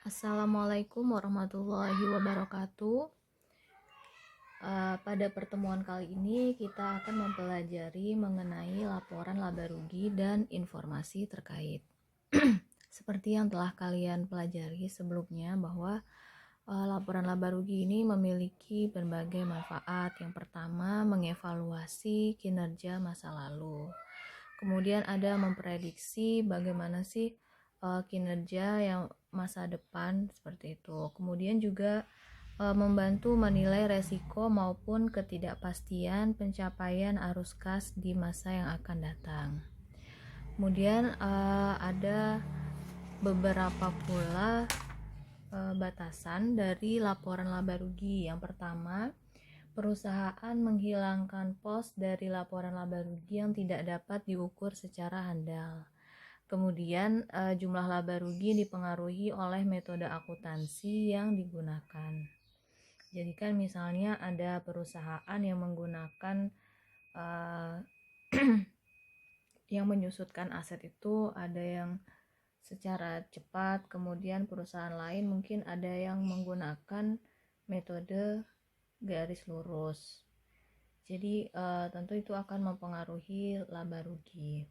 Assalamualaikum warahmatullahi wabarakatuh. Pada pertemuan kali ini kita akan mempelajari mengenai laporan laba rugi dan informasi terkait. Seperti yang telah kalian pelajari sebelumnya bahwa laporan laba rugi ini memiliki berbagai manfaat. Yang pertama, mengevaluasi kinerja masa lalu. Kemudian ada memprediksi bagaimana sih kinerja yang masa depan seperti itu. Kemudian juga membantu menilai resiko maupun ketidakpastian pencapaian arus kas di masa yang akan datang. Kemudian ada beberapa pula batasan dari laporan laba rugi. Yang pertama, perusahaan menghilangkan pos dari laporan laba rugi yang tidak dapat diukur secara handal. Kemudian jumlah laba rugi dipengaruhi oleh metode akuntansi yang digunakan. Jadi kan misalnya ada perusahaan yang menggunakan yang menyusutkan aset itu ada yang secara cepat, kemudian perusahaan lain mungkin ada yang menggunakan metode garis lurus. Jadi tentu itu akan mempengaruhi laba rugi.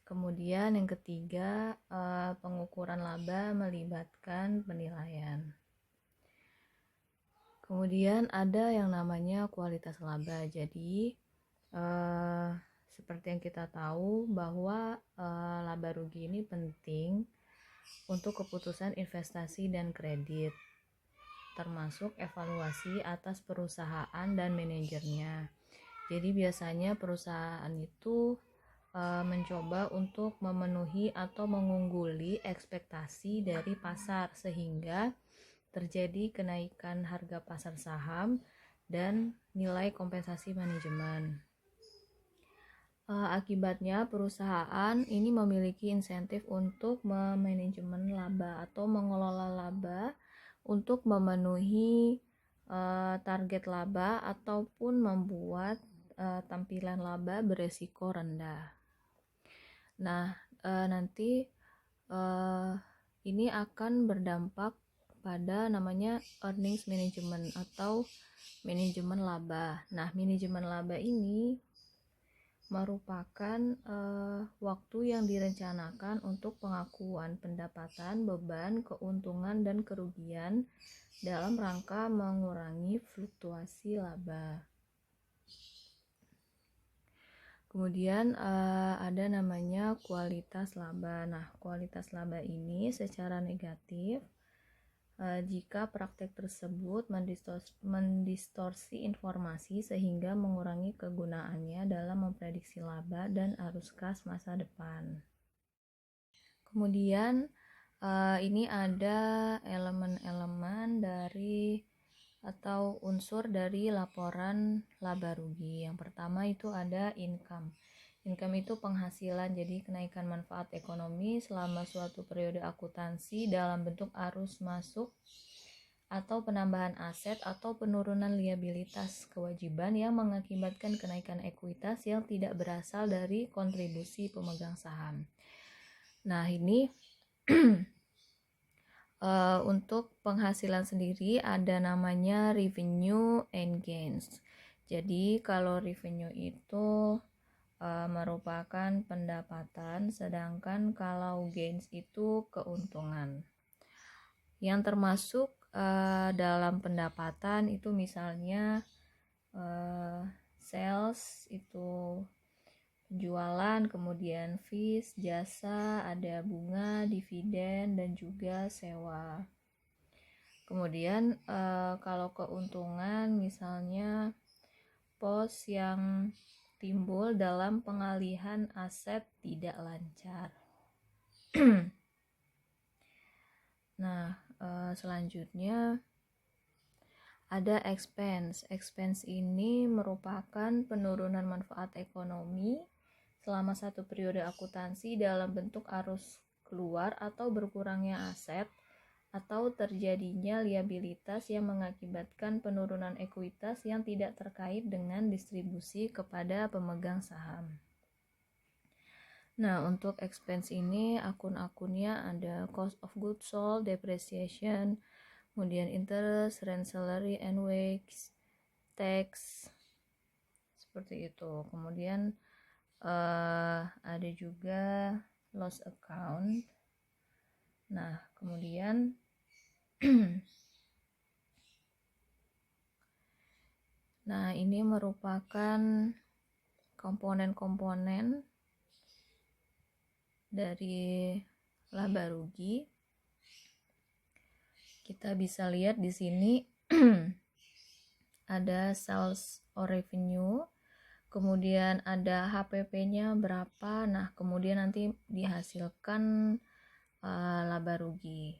Kemudian yang ketiga, pengukuran laba melibatkan penilaian. Kemudian ada yang namanya kualitas laba. Jadi seperti yang kita tahu bahwa laba rugi ini penting untuk keputusan investasi dan kredit, termasuk evaluasi atas perusahaan dan manajernya. Jadi biasanya perusahaan itu mencoba untuk memenuhi atau mengungguli ekspektasi dari pasar sehingga terjadi kenaikan harga pasar saham dan nilai kompensasi manajemen. Akibatnya perusahaan ini memiliki insentif untuk memanajemen laba atau mengelola laba untuk memenuhi target laba ataupun membuat tampilan laba beresiko rendah. Nah, nanti ini akan berdampak pada namanya earnings management atau manajemen laba. Nah, manajemen laba ini merupakan waktu yang direncanakan untuk pengakuan pendapatan, beban, keuntungan, dan kerugian dalam rangka mengurangi fluktuasi laba. Kemudian ada namanya kualitas laba. Nah, kualitas laba ini secara negatif jika praktek tersebut mendistorsi informasi sehingga mengurangi kegunaannya dalam memprediksi laba dan arus kas masa depan. Kemudian ini ada elemen-elemen dari atau unsur dari laporan laba rugi. Yang pertama itu ada income. Income itu penghasilan, jadi kenaikan manfaat ekonomi selama suatu periode akuntansi dalam bentuk arus masuk atau penambahan aset atau penurunan liabilitas kewajiban yang mengakibatkan kenaikan ekuitas yang tidak berasal dari kontribusi pemegang saham. Nah, ini untuk penghasilan sendiri ada namanya revenue and gains. Jadi kalau revenue itu merupakan pendapatan, sedangkan kalau gains itu keuntungan. Yang termasuk dalam pendapatan itu misalnya sales itu penjualan, kemudian fees, jasa, ada bunga, dividen, dan juga sewa. Kemudian kalau keuntungan misalnya pos yang timbul dalam pengalihan aset tidak lancar. Nah, selanjutnya ada expense. Expense ini merupakan penurunan manfaat ekonomi selama satu periode akuntansi dalam bentuk arus keluar atau berkurangnya aset atau terjadinya liabilitas yang mengakibatkan penurunan ekuitas yang tidak terkait dengan distribusi kepada pemegang saham. Nah, untuk expense ini akun-akunnya ada cost of goods sold, depreciation, kemudian interest, rent, salary, and wage, tax, seperti itu. Kemudian ada juga loss account. Nah, kemudian nah, ini merupakan komponen-komponen dari laba rugi. Kita bisa lihat di sini ada sales or revenue, kemudian ada HPP-nya berapa. Nah, kemudian nanti dihasilkan laba rugi.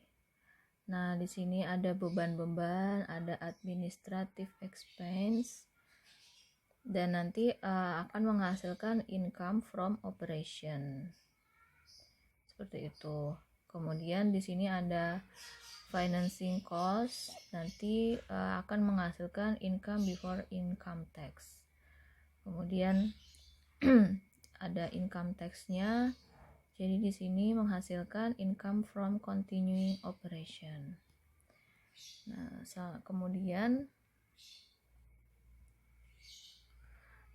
Nah, di sini ada beban-beban, ada administrative expense, dan nanti akan menghasilkan income from operation. Seperti itu. Kemudian di sini ada financing cost, nanti akan menghasilkan income before income tax. Kemudian ada income tax-nya. Jadi di sini menghasilkan income from continuing operation. Nah, kemudian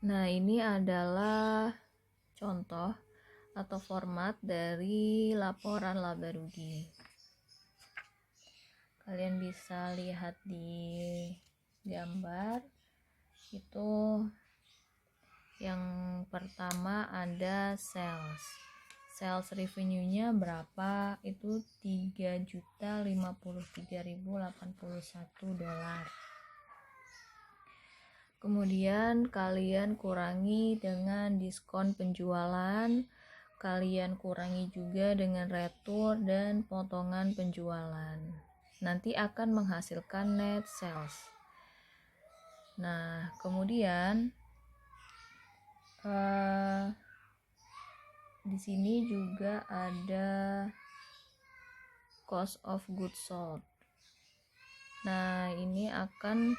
ini adalah contoh atau format dari laporan laba rugi. Kalian bisa lihat di gambar itu. Yang pertama ada sales revenue-nya berapa, itu $3.053.081. Kemudian kalian kurangi dengan diskon penjualan, kalian kurangi juga dengan retur dan potongan penjualan. Nanti akan menghasilkan net sales. Nah, kemudian di sini juga ada cost of goods sold. Nah, ini akan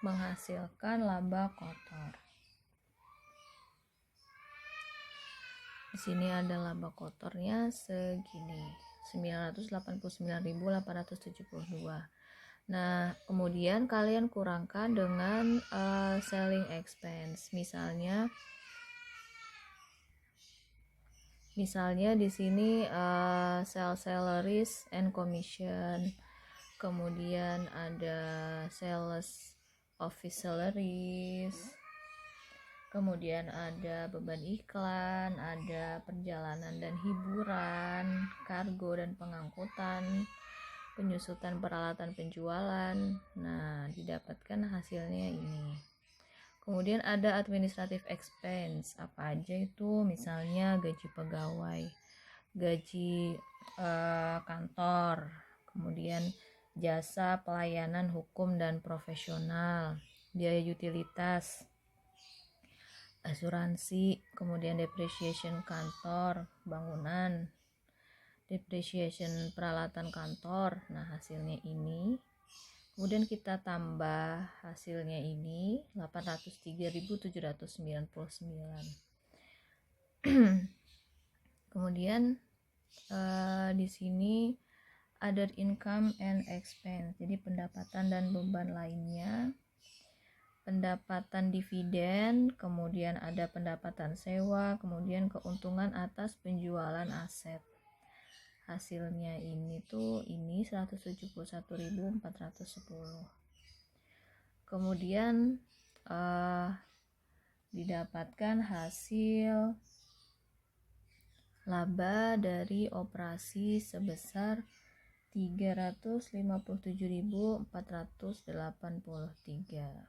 menghasilkan laba kotor. Di sini ada laba kotornya segini, 989.872. Nah, kemudian kalian kurangkan dengan selling expense. Misalnya di sini sales salaries and commission. Kemudian ada sales office salaries. Kemudian ada beban iklan, ada perjalanan dan hiburan, kargo dan pengangkutan, penyusutan peralatan penjualan. Nah, didapatkan hasilnya ini. Kemudian ada administrative expense. Apa aja itu? Misalnya gaji pegawai, gaji kantor, kemudian jasa pelayanan hukum dan profesional, biaya utilitas, asuransi, kemudian depreciation kantor, bangunan, depreciation peralatan kantor. Nah, hasilnya ini. Kemudian kita tambah hasilnya ini 803.799. Kemudian di sini other income and expense. Jadi pendapatan dan beban lainnya. Pendapatan dividen, kemudian ada pendapatan sewa, kemudian keuntungan atas penjualan aset. Hasilnya ini 171.410. Kemudian didapatkan hasil laba dari operasi sebesar 357.483.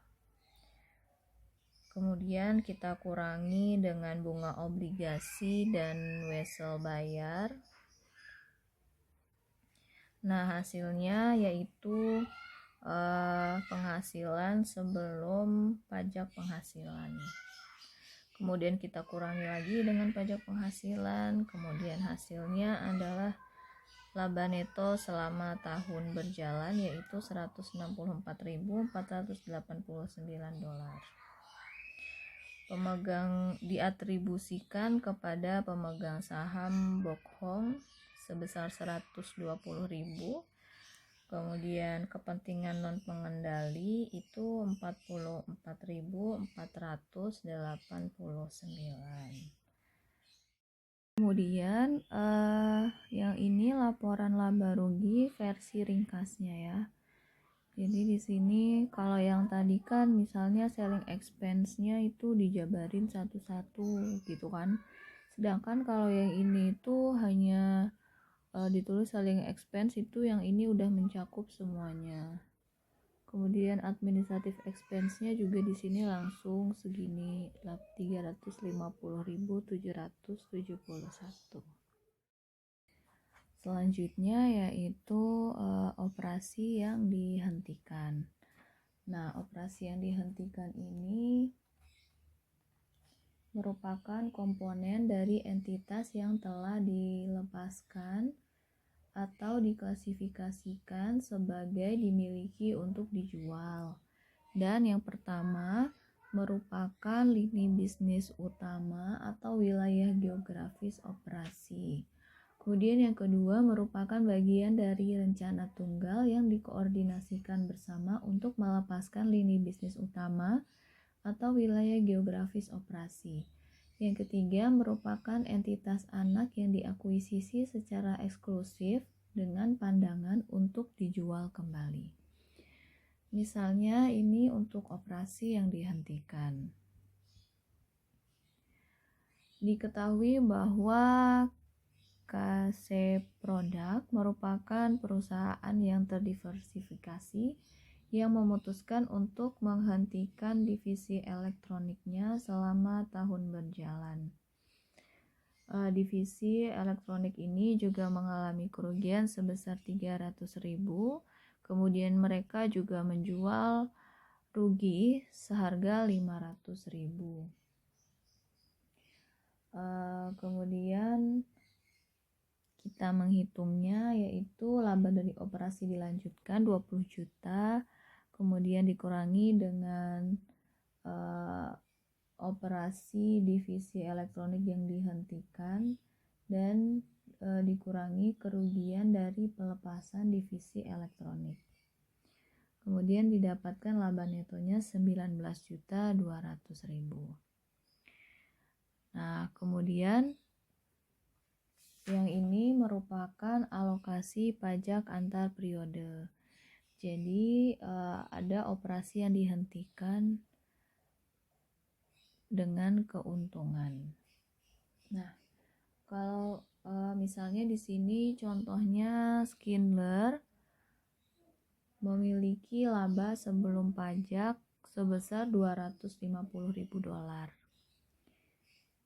Kemudian kita kurangi dengan bunga obligasi dan wesel bayar. Nah, hasilnya yaitu penghasilan sebelum pajak penghasilan. Kemudian kita kurangi lagi dengan pajak penghasilan. Kemudian hasilnya adalah laba neto selama tahun berjalan yaitu $164.489. pemegang diatribusikan kepada pemegang saham Bokhong sebesar 120.000. Kemudian kepentingan non pengendali itu 44.489. Kemudian yang ini laporan laba rugi versi ringkasnya ya. Jadi di sini kalau yang tadi kan misalnya selling expense-nya itu dijabarin satu-satu gitu kan. Sedangkan kalau yang ini itu hanya ditulis selling expense, itu yang ini udah mencakup semuanya. Kemudian administrative expense-nya juga di sini langsung segini 350.771. Selanjutnya yaitu operasi yang dihentikan. Nah, operasi yang dihentikan ini merupakan komponen dari entitas yang telah dilepaskan atau diklasifikasikan sebagai dimiliki untuk dijual. Dan yang pertama merupakan lini bisnis utama atau wilayah geografis operasi. Kemudian yang kedua merupakan bagian dari rencana tunggal yang dikoordinasikan bersama untuk melepaskan lini bisnis utama atau wilayah geografis operasi. Yang ketiga merupakan entitas anak yang diakuisisi secara eksklusif dengan pandangan untuk dijual kembali. Misalnya ini untuk operasi yang dihentikan. Diketahui bahwa KC Product merupakan perusahaan yang terdiversifikasi yang memutuskan untuk menghentikan divisi elektroniknya selama tahun berjalan. Divisi elektronik ini juga mengalami kerugian sebesar 300.000. Kemudian mereka juga menjual rugi seharga 500.000. Kemudian kita menghitungnya yaitu laba dari operasi dilanjutkan 20 juta, kemudian dikurangi dengan operasi divisi elektronik yang dihentikan dan dikurangi kerugian dari pelepasan divisi elektronik. Kemudian didapatkan laba netonya 19.200.000. Nah, kemudian yang ini merupakan alokasi pajak antar periode. Jadi ada operasi yang dihentikan dengan keuntungan. Nah, kalau misalnya di sini contohnya Schindler memiliki laba sebelum pajak sebesar $250.000.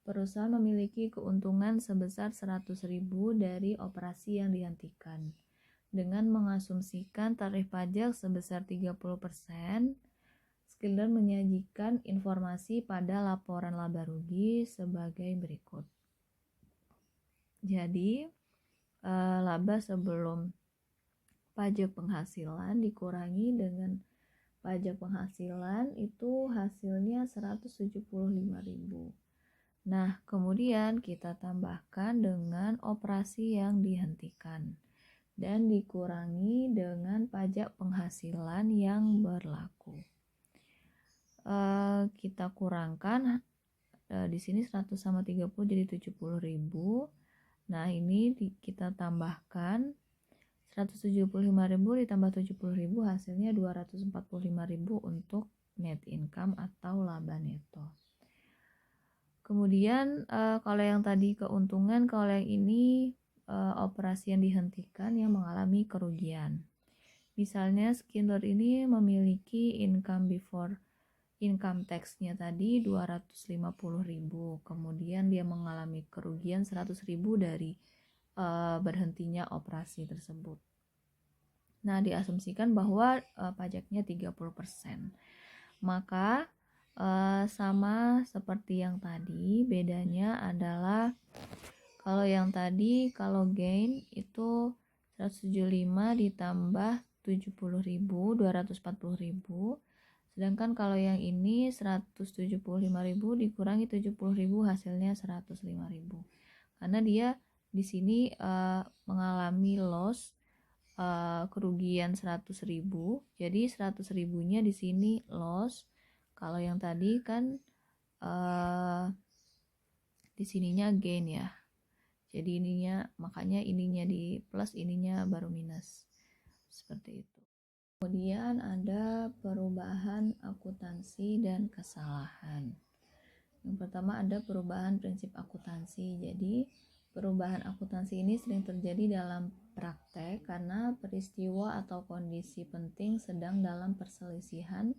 Perusahaan memiliki keuntungan sebesar 100.000 dari operasi yang dihentikan. Dengan mengasumsikan tarif pajak sebesar 30%, Schindler menyajikan informasi pada laporan laba rugi sebagai berikut. Jadi, laba sebelum pajak penghasilan dikurangi dengan pajak penghasilan itu hasilnya 175.000. Nah, kemudian kita tambahkan dengan operasi yang dihentikan dan dikurangi dengan pajak penghasilan yang berlaku. Kita kurangkan di sini 100 sama 30 jadi 70.000. Nah, ini kita tambahkan 175.000 ditambah 70.000 hasilnya 245.000 untuk net income atau laba neto. Kemudian kalau yang tadi keuntungan, kalau yang ini operasi yang dihentikan yang mengalami kerugian. Misalnya Schindler ini memiliki income before income tax-nya tadi 250.000, kemudian dia mengalami kerugian 100.000 dari berhentinya operasi tersebut. Nah, diasumsikan bahwa pajaknya 30%. Maka sama seperti yang tadi, bedanya adalah kalau yang tadi kalau gain itu 175 ditambah 70.000, 240.000. Sedangkan kalau yang ini 175.000 dikurangi 70.000 hasilnya 105.000. Karena dia di sini mengalami loss kerugian 100.000. Jadi 100.000-nya di sini loss. Kalau yang tadi kan di sininya gain ya. Jadi makanya ininya di plus, ininya baru minus. Seperti itu. Kemudian ada perubahan akuntansi dan kesalahan. Yang pertama ada perubahan prinsip akuntansi. Jadi perubahan akuntansi ini sering terjadi dalam praktek karena peristiwa atau kondisi penting sedang dalam perselisihan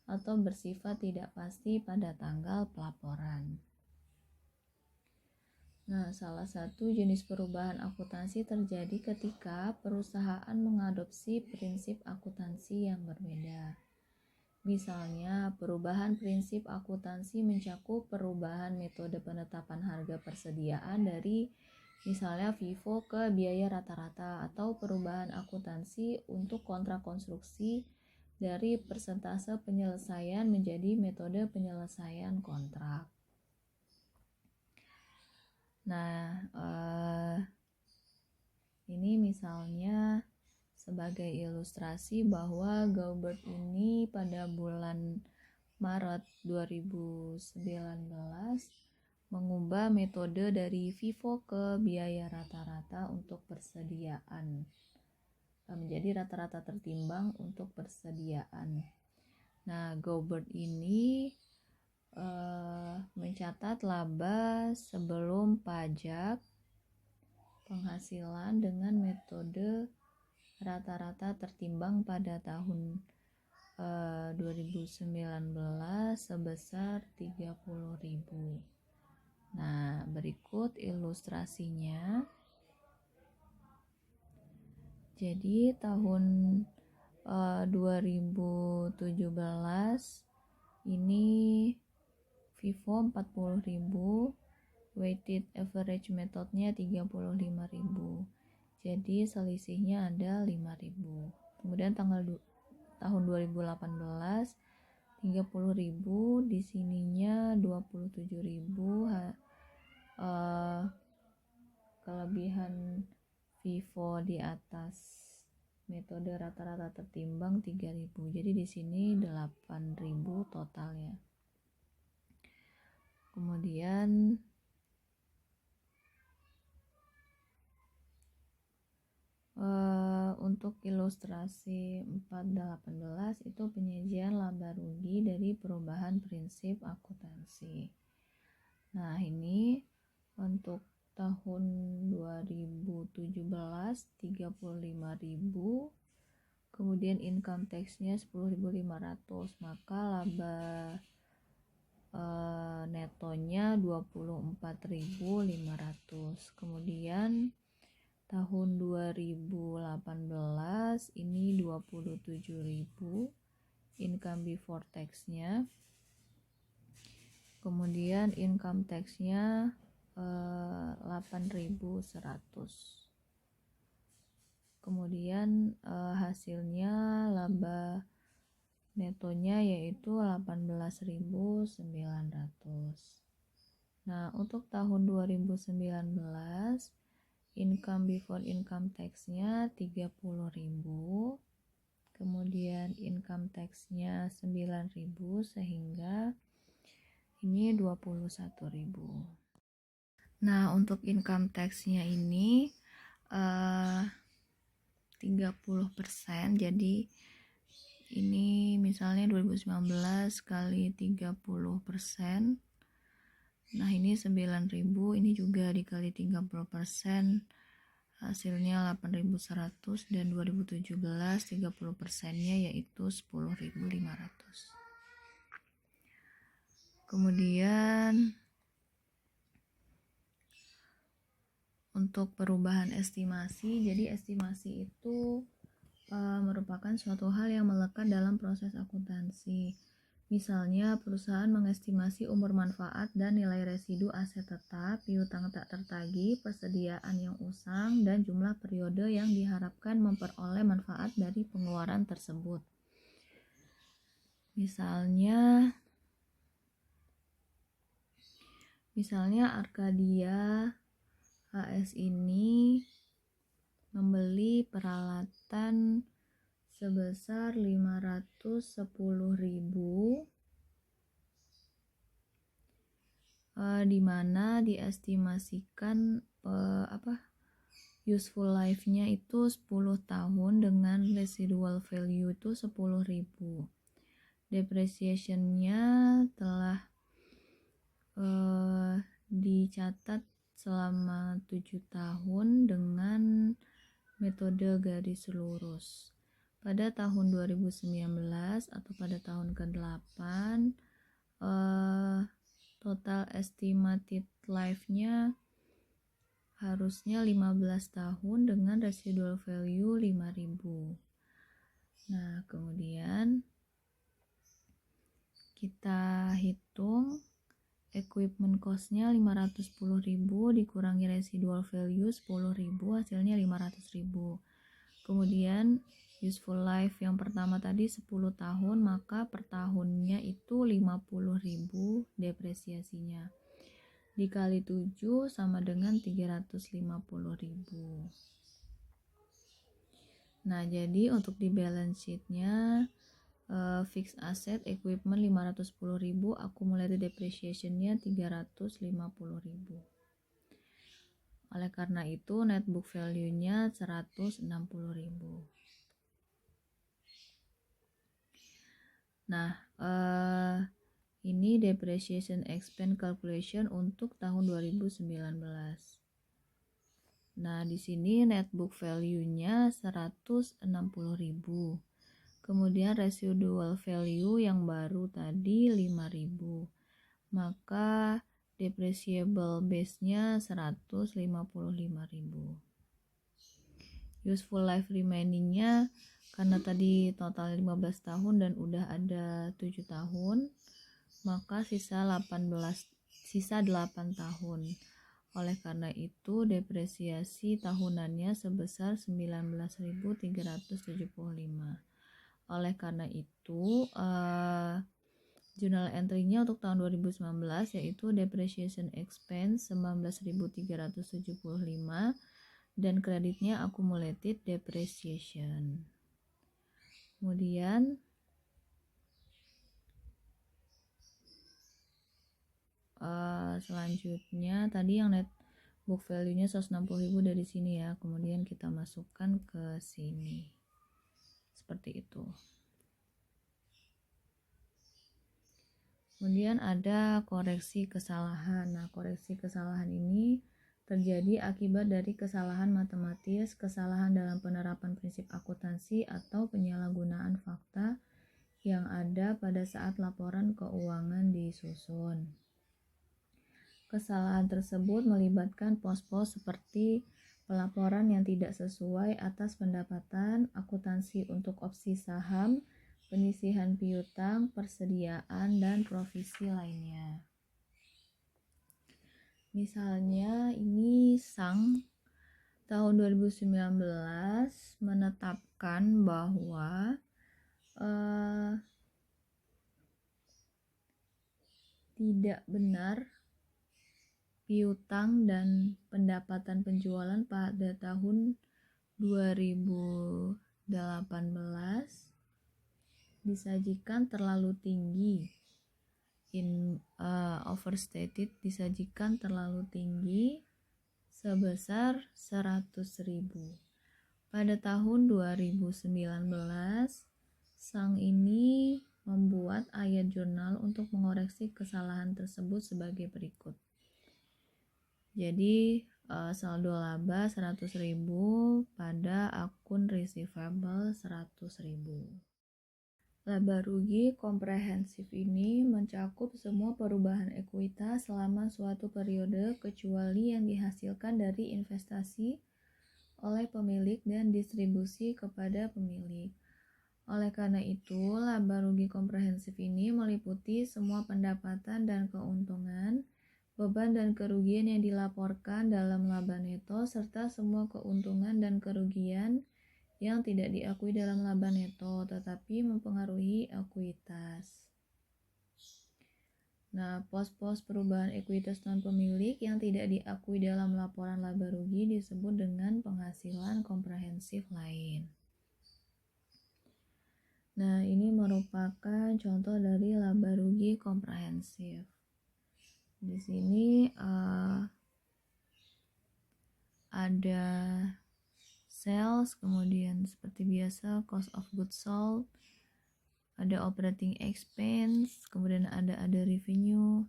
atau bersifat tidak pasti pada tanggal pelaporan. Nah, salah satu jenis perubahan akuntansi terjadi ketika perusahaan mengadopsi prinsip akuntansi yang berbeda. Misalnya, perubahan prinsip akuntansi mencakup perubahan metode penetapan harga persediaan dari misalnya FIFO ke biaya rata-rata, atau perubahan akuntansi untuk kontrak konstruksi dari persentase penyelesaian menjadi metode penyelesaian kontrak. Nah, ini misalnya sebagai ilustrasi bahwa Gaubert ini pada bulan Maret 2019 mengubah metode dari FIFO ke biaya rata-rata untuk persediaan menjadi rata-rata tertimbang untuk persediaan. Nah, Gaubert ini mencatat laba sebelum pajak penghasilan dengan metode rata-rata tertimbang pada tahun 2019 sebesar 30.000. Nah, berikut ilustrasinya. Jadi tahun 2017 ini FIFO 40.000, weighted average metodenya 35.000. Jadi selisihnya ada 5.000. Kemudian tahun 2018 30.000, di sininya 27.000. Kelebihan FIFO di atas metode rata-rata tertimbang 3.000. Jadi di sini 8.000 totalnya. Kemudian untuk ilustrasi 4.18 itu penyajian laba rugi dari perubahan prinsip akuntansi. Nah, ini untuk tahun 2017 35.000, kemudian income tax-nya 10.500, maka laba netonya 24.500. Kemudian tahun 2018 ini 27.000 income before tax-nya. Kemudian income tax-nya 8.100. Kemudian hasilnya laba netonya yaitu 18.900. Nah, untuk tahun 2019 income before income tax-nya 30.000. Kemudian income tax-nya 9.000 sehingga ini 21.000. Nah, untuk income tax-nya ini 30%. Jadi ini misalnya 2019 kali 30%. Nah, ini 9.000, ini juga dikali 30%, hasilnya 8.100, dan 2017 30%-nya yaitu 10.500. Kemudian untuk perubahan estimasi, jadi estimasi itu merupakan suatu hal yang melekat dalam proses akuntansi. Misalnya, perusahaan mengestimasi umur manfaat dan nilai residu aset tetap, piutang tak tertagih, persediaan yang usang, dan jumlah periode yang diharapkan memperoleh manfaat dari pengeluaran tersebut. Misalnya Arcadia AS ini membeli peralatan sebesar 510.000, di mana diestimasikan useful life-nya itu 10 tahun dengan residual value itu 10.000. Depreciation-nya telah dicatat selama 7 tahun dengan metode garis lurus. Pada tahun 2019 atau pada tahun ke-8, total estimated life-nya harusnya 15 tahun dengan residual value 5.000. Nah, kemudian kita hitung equipment cost-nya 510.000 dikurangi residual value 10.000, hasilnya 500.000. Kemudian useful life yang pertama tadi 10 tahun, maka per tahunnya itu 50.000 depresiasinya. Dikali 7 sama dengan 350.000. Nah, jadi untuk di balance sheet-nya fixed asset equipment 510.000, accumulated depreciation-nya 350.000. Oleh karena itu net book value-nya 160.000. Nah, ini depreciation expense calculation untuk tahun 2019. Nah, di sini net book value-nya 160.000. Kemudian residual value yang baru tadi 5.000. Maka depreciable base-nya 155.000. Useful life remaining-nya karena tadi total 15 tahun dan udah ada 7 tahun, maka sisa 8 tahun. Oleh karena itu depresiasi tahunannya sebesar 19.375. Oleh karena itu journal entry-nya untuk tahun 2019 yaitu depreciation expense 19.375 dan kreditnya accumulated depreciation. Kemudian selanjutnya tadi yang net book value-nya 160.000 dari sini ya, kemudian kita masukkan ke sini seperti itu. Kemudian ada koreksi kesalahan. Nah, koreksi kesalahan ini terjadi akibat dari kesalahan matematis, kesalahan dalam penerapan prinsip akuntansi, atau penyalahgunaan fakta yang ada pada saat laporan keuangan disusun. Kesalahan tersebut melibatkan pos-pos seperti pelaporan yang tidak sesuai atas pendapatan, akuntansi untuk opsi saham, penyisihan piutang, persediaan, dan provisi lainnya. Misalnya ini Sang tahun 2019 menetapkan bahwa tidak benar piutang dan pendapatan penjualan pada tahun 2018 disajikan terlalu tinggi, overstated, disajikan terlalu tinggi sebesar 100.000. Pada tahun 2019 Sang ini membuat ayat jurnal untuk mengoreksi kesalahan tersebut sebagai berikut. Jadi saldo laba 100.000 pada akun receivable 100.000. Laba rugi komprehensif ini mencakup semua perubahan ekuitas selama suatu periode kecuali yang dihasilkan dari investasi oleh pemilik dan distribusi kepada pemilik. Oleh karena itu, laba rugi komprehensif ini meliputi semua pendapatan dan keuntungan, beban dan kerugian yang dilaporkan dalam laba neto, serta semua keuntungan dan kerugian yang tidak diakui dalam laba neto tetapi mempengaruhi ekuitas. Nah, pos-pos perubahan ekuitas non-pemilik yang tidak diakui dalam laporan laba rugi disebut dengan penghasilan komprehensif lain. Nah, ini merupakan contoh dari laba rugi komprehensif. Di sini ada sales, kemudian seperti biasa cost of goods sold, ada operating expense, kemudian ada revenue,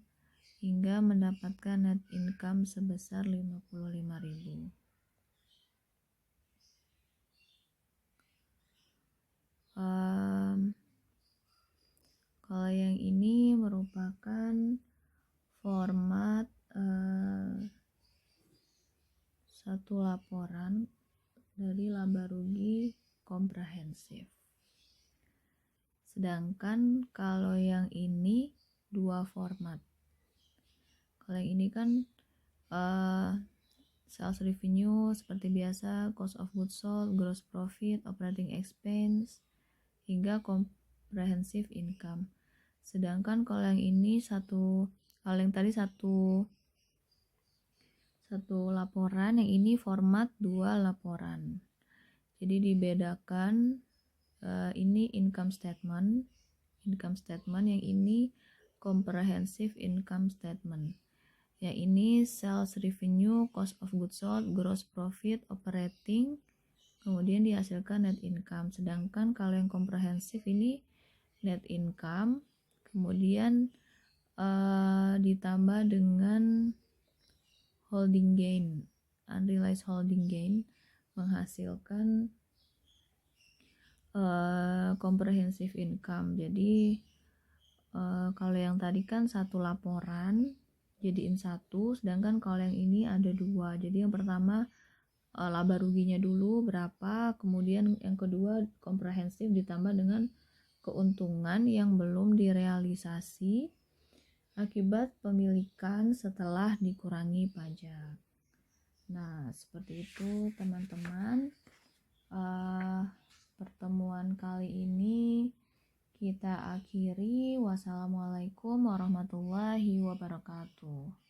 hingga mendapatkan net income sebesar 55.000. Kalau yang ini merupakan format satu laporan dari laba rugi komprehensif. Sedangkan kalau yang ini dua format. Kalau yang ini kan sales revenue seperti biasa, cost of goods sold, gross profit, operating expense, hingga comprehensive income. Sedangkan kalau yang ini kalau yang tadi satu laporan, yang ini format dua laporan. Jadi dibedakan, ini income statement, yang ini comprehensive income statement. Yang ini sales revenue, cost of goods sold, gross profit, operating, kemudian dihasilkan net income. Sedangkan kalau yang komprehensif ini net income, kemudian ditambah dengan holding gain, unrealized holding gain, menghasilkan comprehensive income. Jadi kalau yang tadi kan satu laporan jadiin satu, sedangkan kalau yang ini ada dua. Jadi yang pertama laba ruginya dulu berapa, kemudian yang kedua komprehensif ditambah dengan keuntungan yang belum direalisasi akibat pemilikan setelah dikurangi pajak. Nah, seperti itu teman-teman. Pertemuan kali ini kita akhiri. Wassalamualaikum warahmatullahi wabarakatuh.